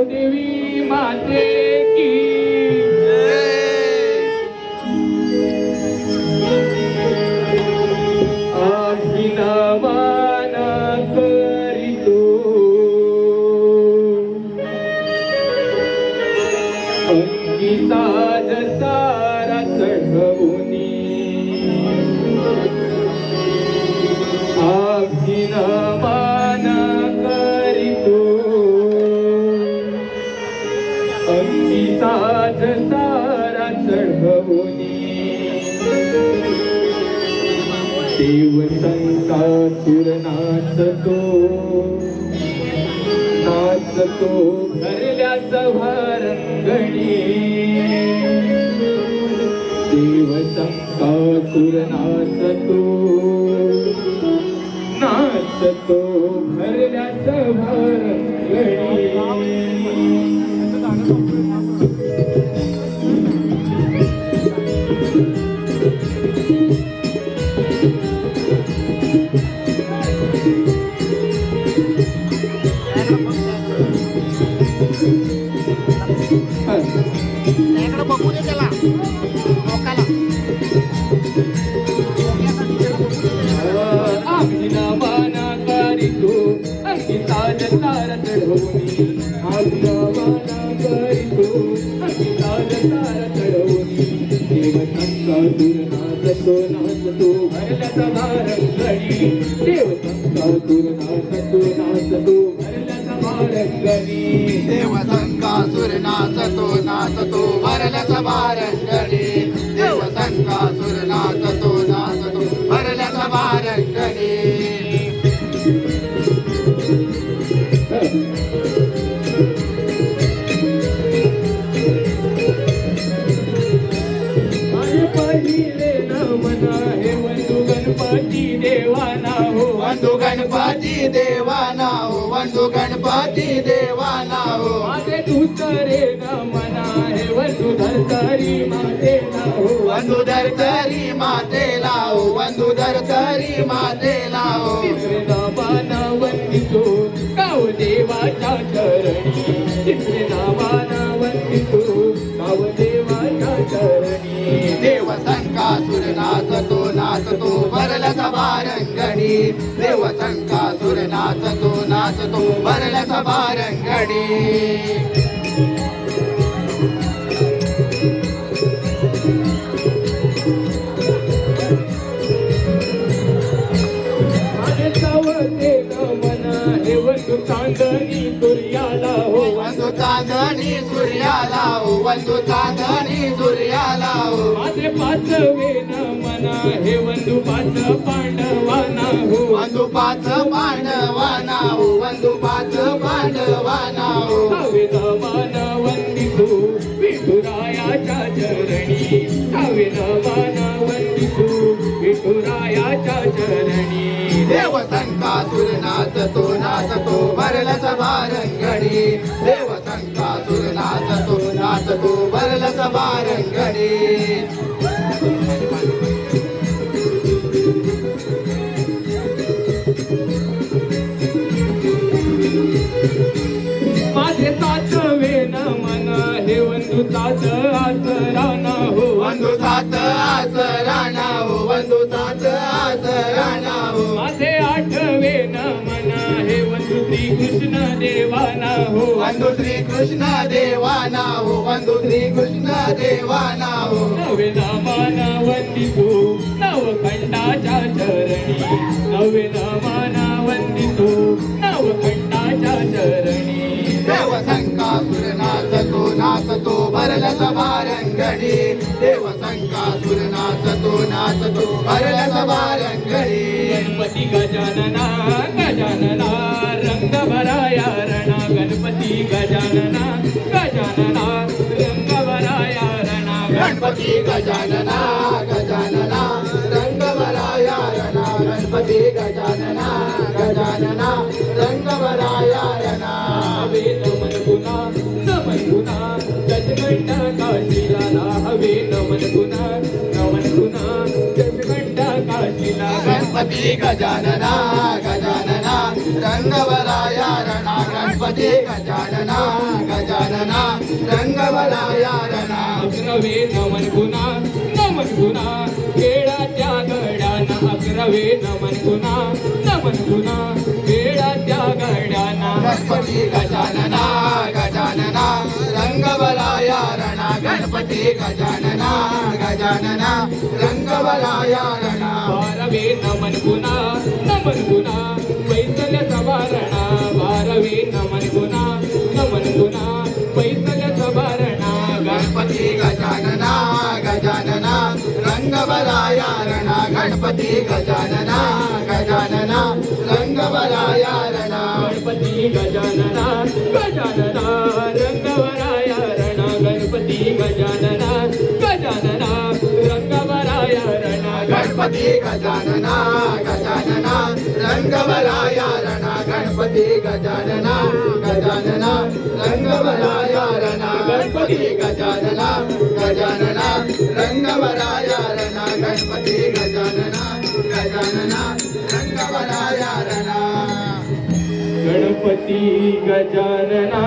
देवी माते की अभिनवन करितो अंगी साज सारा चढवुनी अभिनवन करितो अंगी साज सारा चढवुनी देव संकासुर नाचतो नाचतो भरल्या सभारंगणी देव संकासुर नाचतो नाचतो भरल्या सभारंगणी बघू दे त्याला लोकाला अभिनवाना करितो अंगी साज सारा चढवुनी अभिनवाना करितो अंगी साज सारा चढवुनी देव संकासुर नाचतो नाचतो भरल्या सभारंगणी देव संकासुर नाचतो नाचतो भरल्या सभारंगणी देव संकासुर नाचतो नाचतो भरल्या सभारंगणी देव संकासुर नाचतो नाचतो भरल्या सभारंगणी पहिले नमन हे वंदू गणपती देवाना हो वंदू गणपती देवाना हो वंदू गणपती देवाना हो माझे दुसरे नमन हे वंदू धरतरी मातेला हो वंदू धरतरी मातेला हो वंदू धरतरी मातेला हो तिसरे नामान वंदितो गाव देवाच्या चरणी तिसरे नामान वंदितो गाव देवाच्या चरणी देव संकासुर नाचतो नाचतो भरल्या सभारंगणी देव संकासुर नाचतो नाचतो भरल्या सभारंगणी माझे सावते नमन हे वंदू चांदणी सूर्याला हो वंदू चांदणी सूर्याला हो वंदू चांदणी सूर्याला हो माझे पाचवे नमन हे वंदू पाच पांडवाना हो वंदू पाच पांडवाना हो वंदू पाच पांडवाना हो सावे नमन वंदितो विठुरायाच्या चरणी सावे नमन वंदितो विठुरायाच्या चरणी देव संकासुर नाचतो नाचतो भरल्या सभारंगणी देव संकासुर नाचतो नाचतो भरल्या सभारंगणी माझे सातवे नमन हे वंदू सात आसराना हो वंदू सात आसराना हो वंदू सात आसराना हो माझे आठवे नमन हे वंदू श्रीकृष्ण देवाना हो वंदू श्री कृष्ण देवाना हो वंदू श्री कृष्ण देवाना हो नवे नामान वंदितो नवखंडाच्या चरणी नवे नामान वंदितो नवखंडाच्या चरणी देव संकासुर नाचतो नाचतो भरल्या सभारंगणी देव संकासुर नाचतो नाचतो भरल्या सभारंगणी गणपती गजानना गजानना रंग भराया रणा गणपती गजानना गजानना रंग भराया रणा गणपती गजानना गजानना रंग भराया रणा गणपती गजानना गजानना रंग भराया रणा हवे नमन गुना दशघंटा काशीला हवे नमन गुना दशघंटा काशीला गणपती गजानना गजानना रंग भराया रणा गणपती गजानना बारावे नमन गुना खेळाच्या गड्याना अकरावे नमन गुना खेळाच्या गड्याना गणपती गजानना गजानना रंगवलाया रणा गणपती गजानना गजानना रंगवलाया रणा बारावे नमन गुना पैसल्या सवारणा बारावे नमन गुना पैसल्या सवारणा गणपती गजानना गजानना रंगवलाया रणा गणपती गजानना गजानना रंगवलाया रणा गणपती गजानना रंगवराया रणा गणपती गजानना रंगवराया रणा गणपती गजानना गजानना रंगवलाया रणा गणपती गजानना गजानना रंगवलाया रणा गणपती गजानना गजानना रंगवलाया रणा गणपती गजानना गजानना रंगवलाया रणा गणपती गजानना